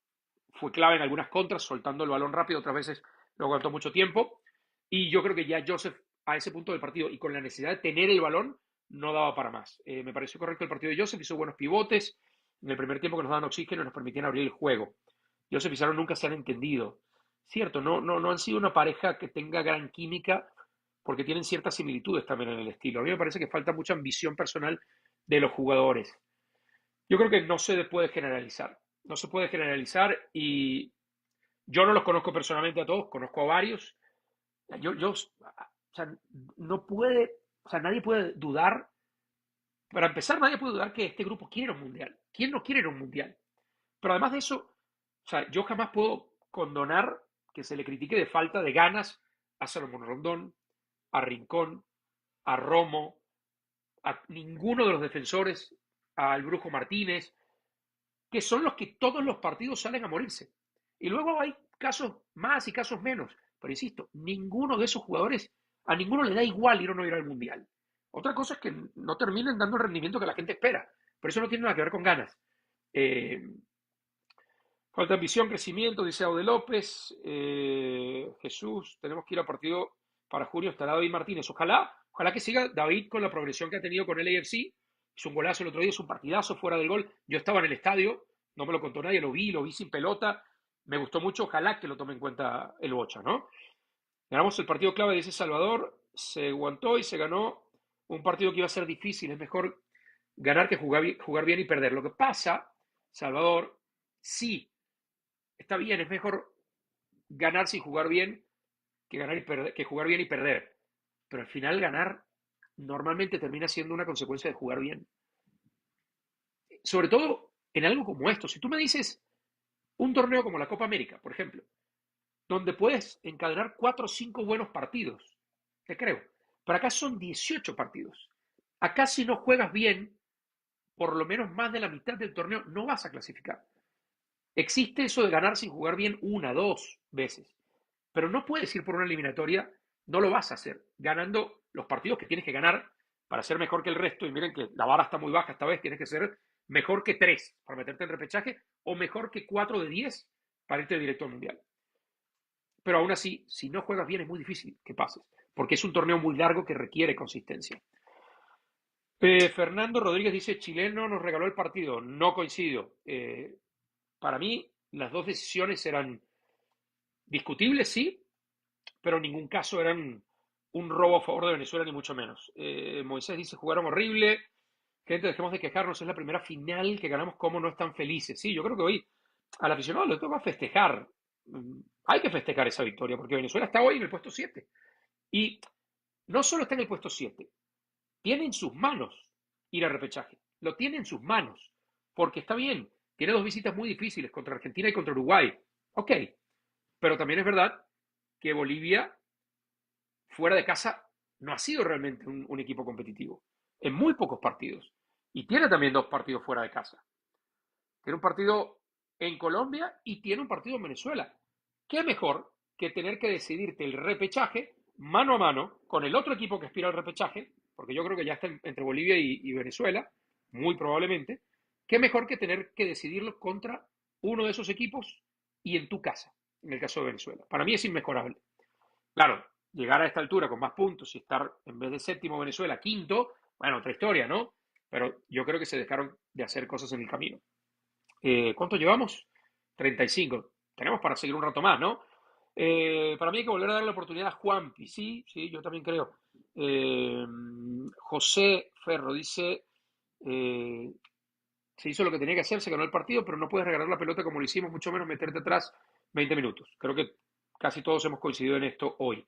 fue clave en algunas contras, soltando el balón rápido, otras veces lo aguantó mucho tiempo. Y yo creo que ya Joseph, a ese punto del partido y con la necesidad de tener el balón, no daba para más. Me pareció correcto el partido de Joseph, hizo buenos pivotes. En el primer tiempo que nos daban oxígeno y nos permitían abrir el juego. Joseph y Pizarro nunca se han entendido. Cierto, no han sido una pareja que tenga gran química porque tienen ciertas similitudes también en el estilo. A mí me parece que falta mucha ambición personal de los jugadores. Yo creo que no se puede generalizar. No se puede generalizar y yo no los conozco personalmente a todos, conozco a varios. O sea, no puede, o sea, nadie puede dudar. Para empezar, nadie puede dudar que este grupo quiere un mundial. ¿Quién no quiere ir a un mundial? Pero además de eso, o sea, yo jamás puedo condonar que se le critique de falta de ganas a Salomón Rondón, a Rincón, a Romo, a ninguno de los defensores, al Brujo Martínez, que son los que todos los partidos salen a morirse. Y luego hay casos más y casos menos. Pero insisto, ninguno de esos jugadores, a ninguno le da igual ir o no ir al Mundial. Otra cosa es que no terminen dando el rendimiento que la gente espera. Pero eso no tiene nada que ver con ganas. Eh, Falta ambición, crecimiento, dice Aude López. Jesús, tenemos que ir a partido para junio estará David Martínez. Ojalá que siga David con la progresión que ha tenido con el AFC. Hizo un golazo el otro día, es un partidazo fuera del gol. Yo estaba en el estadio, no me lo contó nadie, lo vi sin pelota. Me gustó mucho, ojalá que lo tome en cuenta el Bocha, ¿no? Ganamos el partido clave de ese Salvador, se aguantó y se ganó un partido que iba a ser difícil. Es mejor ganar que jugar bien y perder. Lo que pasa, Salvador, sí, está bien, es mejor ganar sin jugar bien que ganar y perder, que jugar bien y perder. Pero al final ganar normalmente termina siendo una consecuencia de jugar bien. Sobre todo en algo como esto. Si tú me dices un torneo como la Copa América, por ejemplo, donde puedes encadenar 4 o 5 buenos partidos, te creo. Pero acá son 18 partidos. Acá si no juegas bien, por lo menos más de la mitad del torneo, no vas a clasificar. Existe eso de ganar sin jugar bien una, dos veces. Pero no puedes ir por una eliminatoria, no lo vas a hacer, ganando los partidos que tienes que ganar para ser mejor que el resto. Y miren que la vara está muy baja esta vez, tienes que ser mejor que 3 para meterte en repechaje o mejor que 4 de 10 para irte directo al Mundial. Pero aún así, si no juegas bien es muy difícil que pases, porque es un torneo muy largo que requiere consistencia. Fernando Rodríguez dice, chileno nos regaló el partido. No coincido. Para mí, las dos decisiones eran discutibles, sí, pero en ningún caso eran un robo a favor de Venezuela, ni mucho menos. Moisés dice, jugaron horrible. Gente, dejemos de quejarnos, es la primera final que ganamos, ¿cómo no están felices? Sí, yo creo que hoy al aficionado le toca festejar. Hay que festejar esa victoria, porque Venezuela está hoy en el puesto 7. Y no solo está en el puesto 7, tiene en sus manos ir a repechaje. Lo tiene en sus manos. Porque está bien, tiene dos visitas muy difíciles contra Argentina y contra Uruguay. Ok, pero también es verdad que Bolivia fuera de casa no ha sido realmente un equipo competitivo. En muy pocos partidos. Y tiene también dos partidos fuera de casa. Tiene un partido en Colombia y tiene un partido en Venezuela. ¿Qué mejor que tener que decidirte el repechaje mano a mano con el otro equipo que aspira al repechaje? Porque yo creo que ya está entre Bolivia y Venezuela, muy probablemente. ¿Qué mejor que tener que decidirlo contra uno de esos equipos y en tu casa, en el caso de Venezuela? Para mí es inmejorable. Claro, llegar a esta altura con más puntos y estar en vez de séptimo Venezuela, quinto, bueno, otra historia, ¿no? Pero yo creo que se dejaron de hacer cosas en el camino. ¿Cuánto llevamos? 35. Tenemos para seguir un rato más, ¿no? Para mí hay que volver a darle la oportunidad a Juanpi, sí, sí, yo también creo. Eh, José Ferro dice, eh, se hizo lo que tenía que hacer, se ganó el partido, pero no puedes regalar la pelota como lo hicimos, mucho menos meterte atrás 20 minutos. Creo que casi todos hemos coincidido en esto hoy.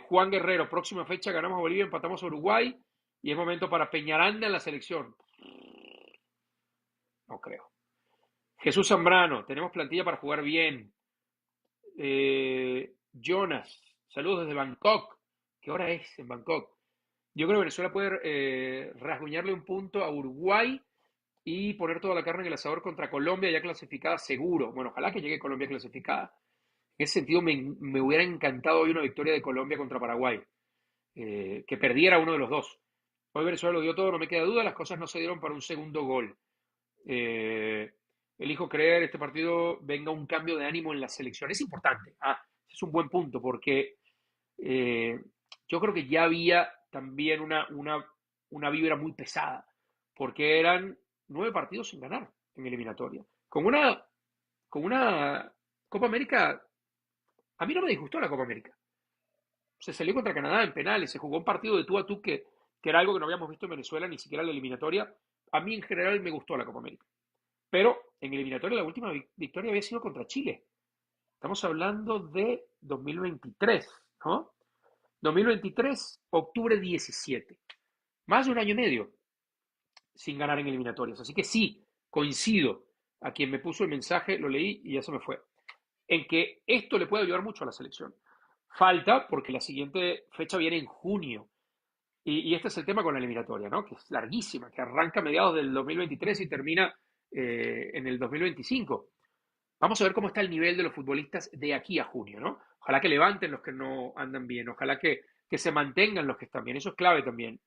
Juan Guerrero, próxima fecha ganamos a Bolivia, empatamos a Uruguay y es momento para Peñaranda en la selección. No creo. Jesús Zambrano, tenemos plantilla para jugar bien. Jonas, saludos desde Bangkok. ¿Qué hora es en Bangkok? Yo creo que Venezuela puede rasguñarle un punto a Uruguay y poner toda la carne en el asador contra Colombia ya clasificada seguro. Bueno, ojalá que llegue Colombia clasificada. En ese sentido, me hubiera encantado hoy una victoria de Colombia contra Paraguay. Que perdiera uno de los dos. Hoy Venezuela lo dio todo, no me queda duda, las cosas no se dieron para un segundo gol. Eh, Elijo creer este partido venga un cambio de ánimo en la selección. Es importante, es un buen punto porque eh, yo creo que ya había también una vibra muy pesada, porque eran 9 partidos sin ganar en eliminatoria. Con una Copa América, a mí no me disgustó la Copa América. Se salió contra Canadá en penales, se jugó un partido de tú a tú que era algo que no habíamos visto en Venezuela, ni siquiera en la eliminatoria. A mí en general me gustó la Copa América. Pero en eliminatoria la última victoria había sido contra Chile. Estamos hablando de 2023, ¿no? 2023, octubre 17. Más de un año y medio sin ganar en eliminatorias. Así que sí, coincido. A quien me puso el mensaje, lo leí y ya se me fue. En que esto le puede ayudar mucho a la selección. Falta porque la siguiente fecha viene en junio. Y este es el tema con la eliminatoria, ¿no? Que es larguísima, que arranca a mediados del 2023 y termina en el 2025. Vamos a ver cómo está el nivel de los futbolistas de aquí a junio, ¿no? Ojalá que levanten los que no andan bien, ojalá que se mantengan los que están bien, eso es clave también.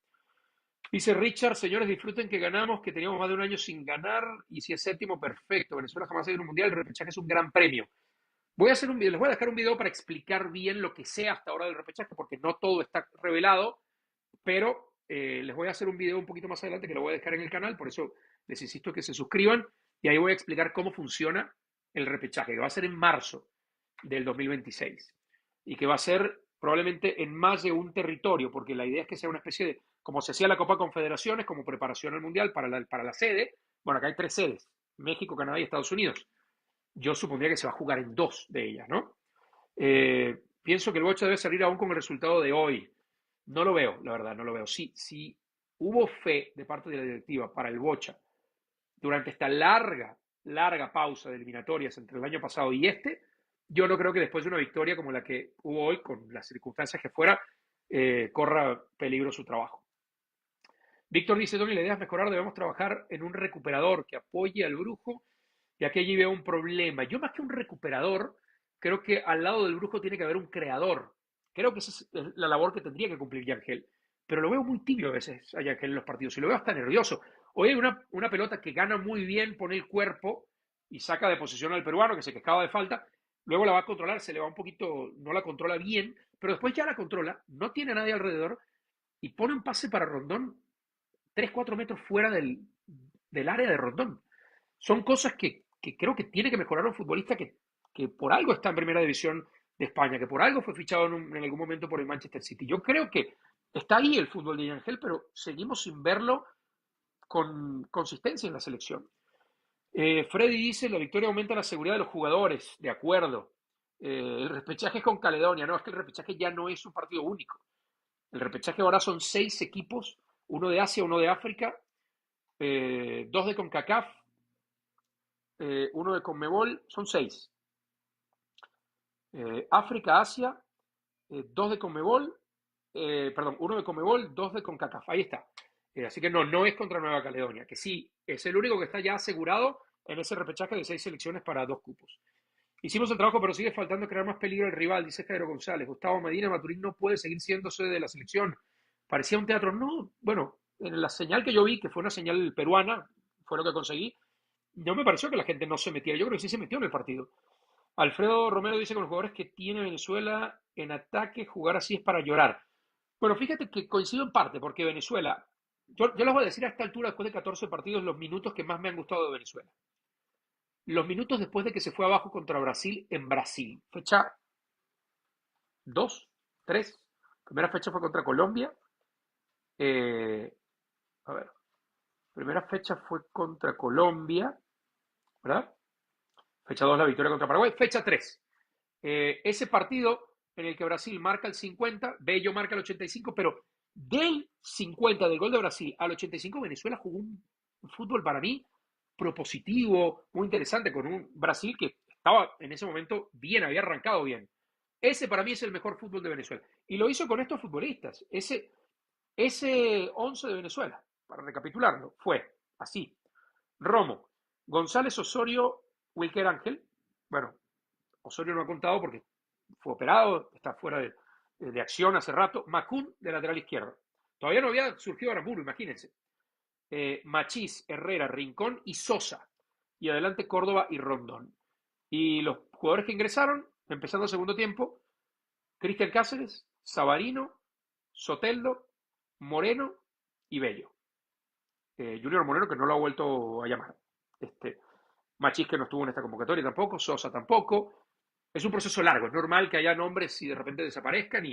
Dice Richard, señores, disfruten que ganamos, que teníamos más de un año sin ganar y si es séptimo, perfecto. Venezuela jamás ha ido a un mundial, el repechaje es un gran premio. Voy a hacer un video, les voy a dejar un video para explicar bien lo que sé hasta ahora del repechaje, porque no todo está revelado, pero les voy a hacer un video un poquito más adelante que lo voy a dejar en el canal, por eso les insisto que se suscriban y ahí voy a explicar cómo funciona el repechaje, que va a ser en marzo del 2026 y que va a ser probablemente en más de un territorio, porque la idea es que sea una especie de, como se hacía la Copa Confederaciones, como preparación al Mundial para la sede. Bueno, acá hay 3 sedes, México, Canadá y Estados Unidos. Yo supondría que se va a jugar en 2 de ellas, ¿no? Pienso que el Bocha debe salir aún con el resultado de hoy. No lo veo, la verdad, no lo veo. Si hubo fe de parte de la directiva para el Bocha durante esta larga pausa de eliminatorias entre el año pasado y este, yo no creo que después de una victoria como la que hubo hoy, con las circunstancias que fuera, corra peligro su trabajo. Víctor dice, Tony, la idea es mejorar, debemos trabajar en un recuperador que apoye al Brujo, y aquí allí veo un problema. Yo más que un recuperador, creo que al lado del Brujo tiene que haber un creador. Creo que esa es la labor que tendría que cumplir Yangel. Pero lo veo muy tibio a veces a Yangel en los partidos y lo veo hasta nervioso. Hoy hay una pelota que gana muy bien, pone el cuerpo y saca de posición al peruano que se quejaba de falta. Luego la va a controlar, se le va un poquito, no la controla bien, pero después ya la controla, no tiene a nadie alrededor y pone un pase para Rondón 3 4 metros fuera del área de Rondón. Son cosas que creo que tiene que mejorar un futbolista que por algo está en primera división de España, que por algo fue fichado en algún momento por el Manchester City. Yo creo que está ahí el fútbol de Ángel, pero seguimos sin verlo con consistencia en la selección. Freddy dice, la victoria aumenta la seguridad de los jugadores, de acuerdo. El repechaje es con Caledonia, no, es que el repechaje ya no es un partido único. El repechaje ahora son 6 equipos, uno de Asia, uno de África, 2 de CONCACAF, uno de CONMEBOL, son 6. África, Asia, 2 de CONMEBOL, perdón, uno de CONMEBOL, 2 de CONCACAF, ahí está. Así que no es contra Nueva Caledonia, que sí, es el único que está ya asegurado en ese repechaje de 6 selecciones para 2 cupos. Hicimos el trabajo, pero sigue faltando crear más peligro al rival, dice Jairo González. Gustavo Medina, Maturín no puede seguir siendo sede de la selección. Parecía un teatro. No, bueno, en la señal que yo vi, que fue una señal peruana, fue lo que conseguí, no me pareció que la gente no se metiera. Yo creo que sí se metió en el partido. Alfredo Romero dice que los jugadores que tiene Venezuela en ataque, jugar así es para llorar. Bueno, fíjate que coincido en parte, porque Venezuela, yo les voy a decir a esta altura, después de 14 partidos, los minutos que más me han gustado de Venezuela. Los minutos después de que se fue abajo contra Brasil en Brasil. Fecha 2, 3. Primera fecha fue contra Colombia. Eh, a ver. Primera fecha fue contra Colombia, ¿verdad? Fecha 2 la victoria contra Paraguay. Fecha 3. Ese partido en el que Brasil marca el 50, Bello marca el 85, pero del 50 del gol de Brasil al 85 Venezuela jugó un fútbol para mí propositivo, muy interesante, con un Brasil que estaba en ese momento bien, había arrancado bien. Ese para mí es el mejor fútbol de Venezuela. Y lo hizo con estos futbolistas. Ese 11 de Venezuela, para recapitularlo, fue así. Romo, González Osorio, Wilker Ángel. Bueno, Osorio no ha contado porque fue operado, está fuera de acción hace rato. Macún de lateral izquierdo. Todavía no había surgido Aramburu, imagínense. Machís, Herrera, Rincón y Sosa. Y adelante Córdoba y Rondón. Y los jugadores que ingresaron, empezando el segundo tiempo, Cristian Cáceres, Sabarino, Soteldo, Moreno y Bello. Junior Moreno que no lo ha vuelto a llamar. Machís que no estuvo en esta convocatoria tampoco, Sosa tampoco. Es un proceso largo, es normal que haya nombres y de repente desaparezcan,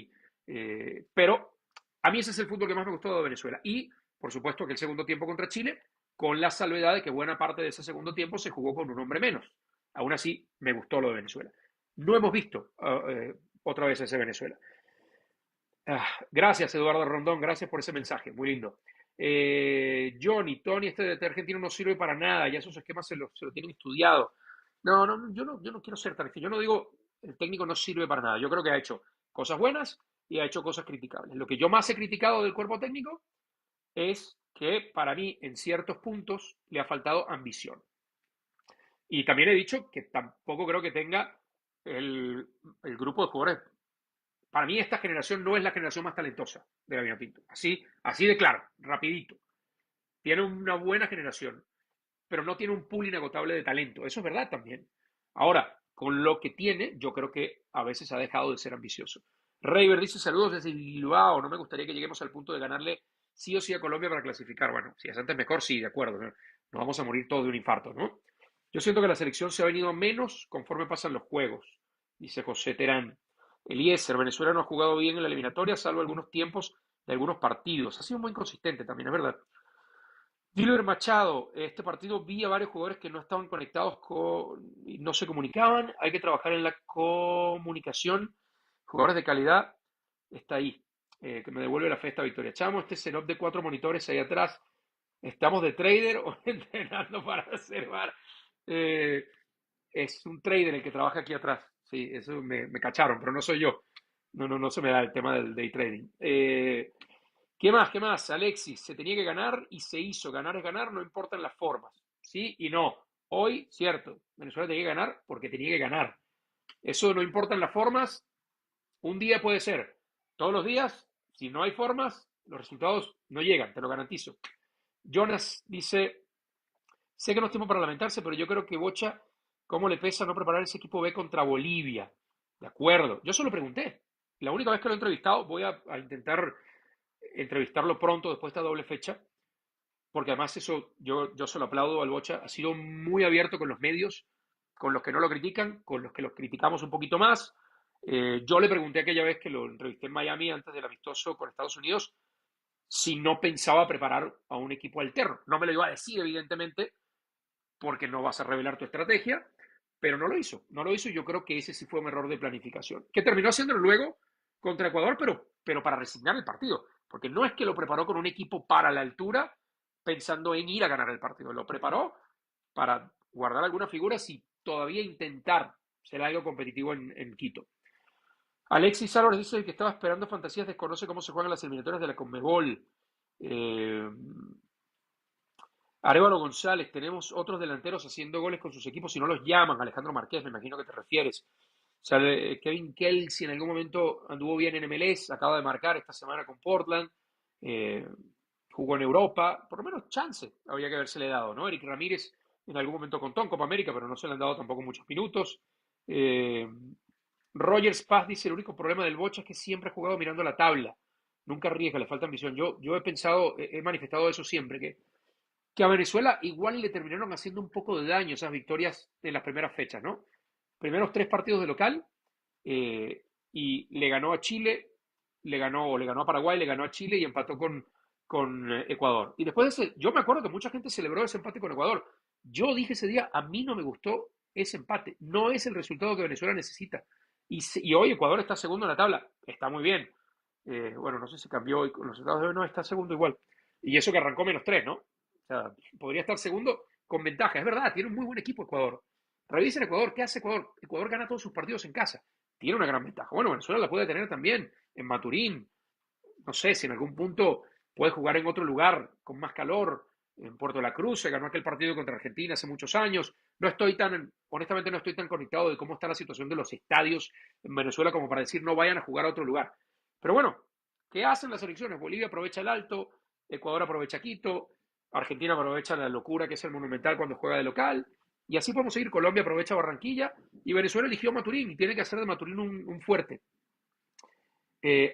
pero a mí ese es el fútbol que más me gustó de Venezuela. Y, por supuesto, que el segundo tiempo contra Chile, con la salvedad de que buena parte de ese segundo tiempo se jugó con un hombre menos. Aún así, me gustó lo de Venezuela. No hemos visto otra vez ese Venezuela. Gracias, Eduardo Rondón, gracias por ese mensaje, muy lindo. Tony, este de argentino no sirve para nada, ya esos esquemas se lo tienen estudiado. No, yo no quiero ser tan. Yo no digo el técnico no sirve para nada. Yo creo que ha hecho cosas buenas y ha hecho cosas criticables. Lo que yo más he criticado del cuerpo técnico es que para mí en ciertos puntos le ha faltado ambición. Y también he dicho que tampoco creo que tenga el grupo de jugadores. Para mí esta generación no es la generación más talentosa de la Vinotinto. Así de claro, rapidito. Tiene una buena generación, pero no tiene un pool inagotable de talento. Eso es verdad también. Ahora, con lo que tiene, yo creo que a veces ha dejado de ser ambicioso. Rayber dice saludos desde Bilbao, no me gustaría que lleguemos al punto de ganarle sí o sí a Colombia para clasificar. Bueno, si es antes mejor, sí, de acuerdo, ¿no? Nos vamos a morir todos de un infarto, ¿no? Yo siento que la selección se ha venido menos conforme pasan los juegos, dice José Terán. Eliezer, Venezuela no ha jugado bien en la eliminatoria, salvo algunos tiempos de algunos partidos. Ha sido muy inconsistente también, es verdad. Dilber Machado, este partido vi a varios jugadores que no estaban conectados y no se comunicaban. Hay que trabajar en la comunicación. Jugadores de calidad, está ahí. Que me devuelve la fe esta victoria. Chamo, este setup de 4 monitores ahí atrás. ¿Estamos de trader o entrenando para hacer bar? Eh, es un trader el que trabaja aquí atrás. Sí, eso me cacharon, pero no soy yo. No se me da el tema del day trading. ¿Qué más? ¿Qué más? Alexis, se tenía que ganar y se hizo. Ganar es ganar, no importan las formas. Sí y no. Hoy, cierto, Venezuela tenía que ganar porque tenía que ganar. Eso no importan las formas. Un día puede ser. Todos los días, si no hay formas, los resultados no llegan, te lo garantizo. Jonas dice, sé que no es tiempo para lamentarse, pero yo creo que Bocha, ¿cómo le pesa no preparar ese equipo B contra Bolivia? De acuerdo. Yo se lo pregunté. La única vez que lo he entrevistado, voy a intentar entrevistarlo pronto después de esta doble fecha, porque además eso yo se lo aplaudo al Bocha, ha sido muy abierto con los medios, con los que no lo critican, con los que los criticamos un poquito más. Yo le pregunté aquella vez que lo entrevisté en Miami antes del amistoso con Estados Unidos si no pensaba preparar a un equipo alterno. No me lo iba a decir, evidentemente, porque no vas a revelar tu estrategia, pero no lo hizo. No lo hizo y yo creo que ese sí fue un error de planificación. Que terminó haciéndolo luego contra Ecuador, pero para resignar el partido. Porque no es que lo preparó con un equipo para la altura pensando en ir a ganar el partido. Lo preparó para guardar algunas figuras y todavía intentar ser algo competitivo en Quito. Alexis Álvarez dice que estaba esperando fantasías, desconoce cómo se juegan las eliminatorias de la Conmebol. Eh, Arévalo González, tenemos otros delanteros haciendo goles con sus equipos y no los llaman. Alejandro Marqués, me imagino que te refieres. O sea, Kevin Kelsey en algún momento anduvo bien en MLS, acaba de marcar esta semana con Portland, eh, jugó en Europa, por lo menos chance habría que habérsele dado, ¿no? Eric Ramírez en algún momento contó en Copa América, pero no se le han dado tampoco muchos minutos. Eh, Rogers Paz dice, el único problema del Bocha es que siempre ha jugado mirando la tabla, nunca arriesga, le falta ambición. Yo he pensado, he manifestado eso siempre, que a Venezuela igual le terminaron haciendo un poco de daño esas victorias en las primeras fechas, ¿no? Primeros 3 partidos de local y le ganó a Chile, le ganó a Paraguay, le ganó a Chile y empató con Ecuador. Y después de ese, yo me acuerdo que mucha gente celebró ese empate con Ecuador. Yo dije ese día, a mí no me gustó ese empate, no es el resultado que Venezuela necesita. Y hoy Ecuador está segundo en la tabla, está muy bien. Bueno, no sé si cambió hoy con los resultados de hoy, no, está segundo igual. Y eso que arrancó -3, ¿no? O sea, podría estar segundo con ventaja. Es verdad, tiene un muy buen equipo Ecuador. Revisen Ecuador, ¿qué hace Ecuador? Ecuador gana todos sus partidos en casa. Tiene una gran ventaja. Bueno, Venezuela la puede tener también en Maturín. No sé si en algún punto puede jugar en otro lugar con más calor. En Puerto La Cruz se ganó aquel partido contra Argentina hace muchos años. No estoy tan, honestamente, no estoy tan conectado de cómo está la situación de los estadios en Venezuela como para decir no vayan a jugar a otro lugar. Pero bueno, ¿qué hacen las elecciones? Bolivia aprovecha el Alto, Ecuador aprovecha Quito, Argentina aprovecha la locura que es el Monumental cuando juega de local. Y así podemos seguir. Colombia aprovecha Barranquilla y Venezuela eligió Maturín y tiene que hacer de Maturín un fuerte.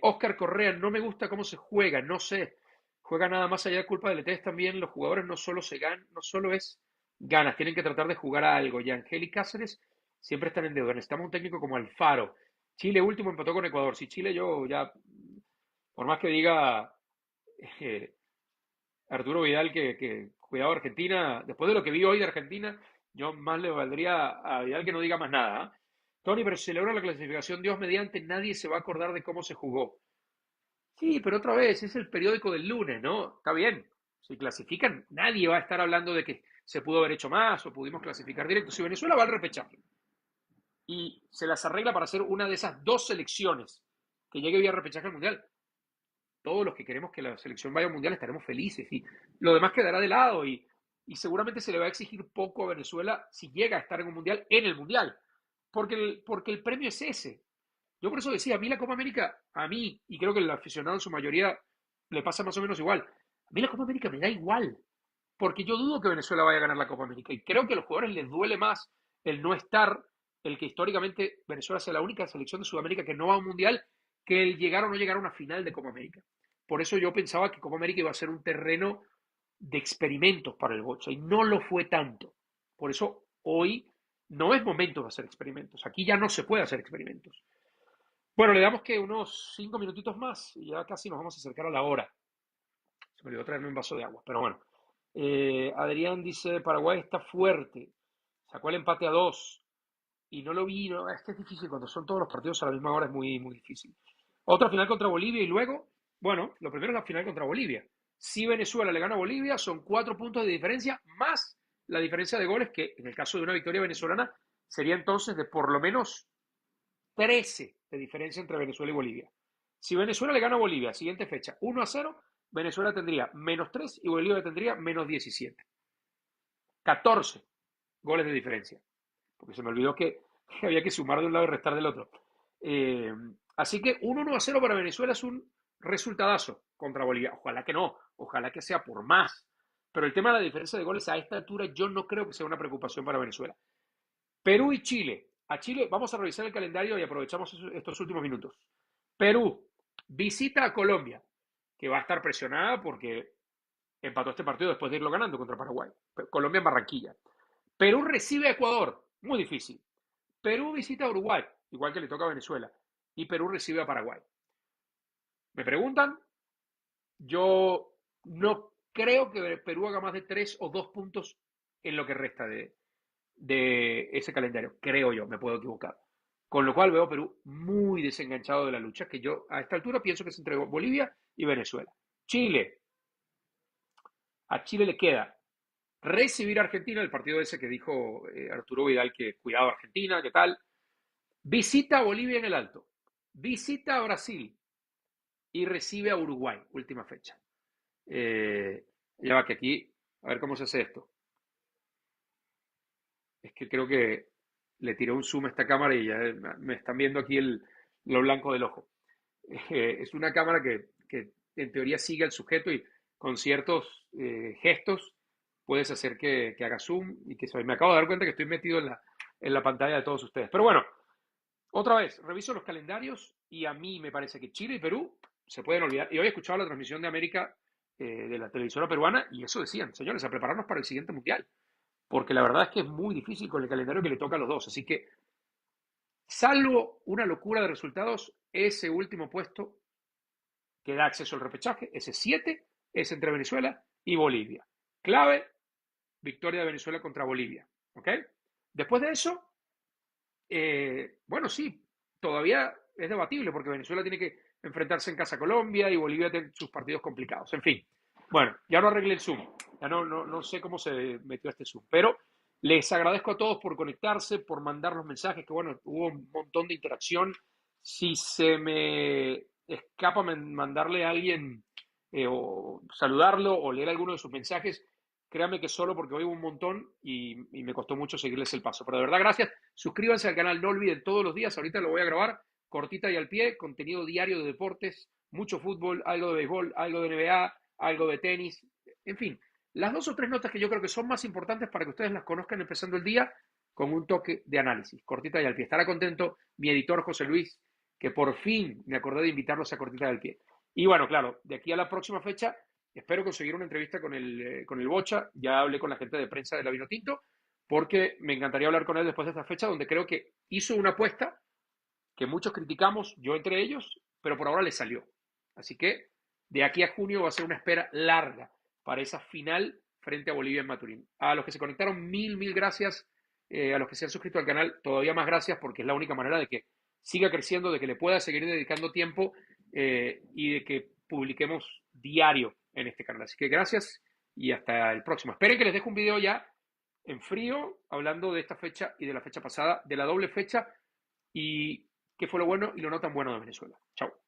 Oscar Correa, no me gusta cómo se juega, no sé. Juega nada más allá de culpa del ETS también. Los jugadores no solo se ganan, no solo es ganas, tienen que tratar de jugar a algo. Y Angeli Cáceres siempre están en deuda. Necesitamos un técnico como Alfaro. Chile último empató con Ecuador. Si Chile yo ya, por más que diga eh, Arturo Vidal que cuidado Argentina, después de lo que vi hoy de Argentina, yo más le valdría a Vidal que no diga más nada. ¿Eh? Tony, pero si celebra la clasificación, Dios mediante, nadie se va a acordar de cómo se jugó. Sí, pero otra vez, es el periódico del lunes, ¿no? Está bien. Si clasifican, nadie va a estar hablando de que se pudo haber hecho más o pudimos clasificar directo. Si Venezuela va al repechaje y se las arregla para hacer una de esas dos selecciones que llegue vía repechaje al mundial, todos los que queremos que la selección vaya al mundial estaremos felices y lo demás quedará de lado y seguramente se le va a exigir poco a Venezuela si llega a estar en un mundial, en el mundial, porque el premio es ese. Yo por eso decía, a mí la Copa América, a mí, y creo que el aficionado en su mayoría le pasa más o menos igual, a mí la Copa América me da igual, porque yo dudo que Venezuela vaya a ganar la Copa América y creo que a los jugadores les duele más el no estar el que históricamente Venezuela sea la única selección de Sudamérica que no va a un mundial, que el llegar o no llegar a una final de Copa América. Por eso yo pensaba que Copa América iba a ser un terreno de experimentos para el Bocha y no lo fue tanto. Por eso hoy no es momento de hacer experimentos. Aquí ya no se puede hacer experimentos. Bueno, le damos que unos 5 minutitos más y ya casi nos vamos a acercar a la hora. Se me olvidó traerme un vaso de agua, pero bueno. Adrián dice, Paraguay está fuerte, sacó el empate a 2 y no lo vi, no, es que es difícil cuando son todos los partidos a la misma hora, es muy, muy difícil. Otra final contra Bolivia y luego, bueno, lo primero es la final contra Bolivia. Si Venezuela le gana a Bolivia, son 4 puntos de diferencia más la diferencia de goles, que en el caso de una victoria venezolana sería entonces de por lo menos 13 de diferencia entre Venezuela y Bolivia. Si Venezuela le gana a Bolivia, siguiente fecha, 1-0, Venezuela tendría -3 y Bolivia tendría -17. 14 goles de diferencia. Porque se me olvidó que había que sumar de un lado y restar del otro. Así que un 1-0 para Venezuela es un resultadazo contra Bolivia. Ojalá que no, ojalá que sea por más. Pero el tema de la diferencia de goles a esta altura yo no creo que sea una preocupación para Venezuela. Perú y Chile. A Chile vamos a revisar el calendario y aprovechamos estos últimos minutos. Perú visita a Colombia, que va a estar presionada porque empató este partido después de irlo ganando contra Paraguay. Colombia en Barranquilla. Perú recibe a Ecuador, muy difícil. Perú visita a Uruguay, igual que le toca a Venezuela. Y Perú recibe a Paraguay. Me preguntan, yo no creo que Perú haga más de 3 o 2 puntos en lo que resta de ese calendario. Creo yo, me puedo equivocar. Con lo cual veo a Perú muy desenganchado de la lucha, que yo a esta altura pienso que es entre Bolivia y Venezuela. Chile. A Chile le queda recibir a Argentina, el partido ese que dijo Arturo Vidal, que cuidado a Argentina, ¿qué tal? Visita a Bolivia en el Alto. Visita a Brasil y recibe a Uruguay, última fecha. Ya va que aquí, a ver cómo se hace esto. Es que creo que le tiré un zoom a esta cámara y ya me están viendo aquí lo blanco del ojo. Es una cámara que en teoría sigue al sujeto y con ciertos gestos puedes hacer que haga zoom y que me acabo de dar cuenta que estoy metido en la pantalla de todos ustedes. Pero bueno, otra vez, reviso los calendarios y a mí me parece que Chile y Perú se pueden olvidar. Y hoy he escuchado la transmisión de América de la televisora peruana y eso decían, señores, a prepararnos para el siguiente mundial. Porque la verdad es que es muy difícil con el calendario que le toca a los dos. Así que, salvo una locura de resultados, ese último puesto que da acceso al repechaje, ese 7, es entre Venezuela y Bolivia. Clave, victoria de Venezuela contra Bolivia. ¿Ok? Después de eso, bueno, sí, todavía es debatible porque Venezuela tiene que enfrentarse en casa a Colombia y Bolivia tiene sus partidos complicados. En fin, bueno, ya no arreglé el Zoom, ya no sé cómo se metió este Zoom, pero les agradezco a todos por conectarse, por mandar los mensajes, que bueno, hubo un montón de interacción. Si se me escapa mandarle a alguien o saludarlo o leer alguno de sus mensajes, créanme que solo porque hoy hubo un montón y me costó mucho seguirles el paso. Pero de verdad, gracias. Suscríbanse al canal, no olviden todos los días, ahorita lo voy a grabar, cortita y al pie, contenido diario de deportes, mucho fútbol, algo de béisbol, algo de NBA, algo de tenis, en fin, las 2 o 3 notas que yo creo que son más importantes para que ustedes las conozcan empezando el día con un toque de análisis, cortita y al pie. Estará contento mi editor José Luis, que por fin me acordé de invitarlos a cortita y al pie. Y bueno, claro, de aquí a la próxima fecha espero conseguir una entrevista con el Bocha. Ya hablé con la gente de prensa de la Vinotinto, porque me encantaría hablar con él después de esta fecha, donde creo que hizo una apuesta que muchos criticamos, yo entre ellos, pero por ahora le salió. Así que de aquí a junio va a ser una espera larga para esa final frente a Bolivia en Maturín. A los que se conectaron, mil gracias. A los que se han suscrito al canal, todavía más gracias, porque es la única manera de que siga creciendo, de que le pueda seguir dedicando tiempo y de que publiquemos diario en este canal. Así que gracias y hasta el próximo. Esperen que les dejo un video ya en frío hablando de esta fecha y de la fecha pasada, de la doble fecha y qué fue lo bueno y lo no tan bueno de Venezuela. Chao.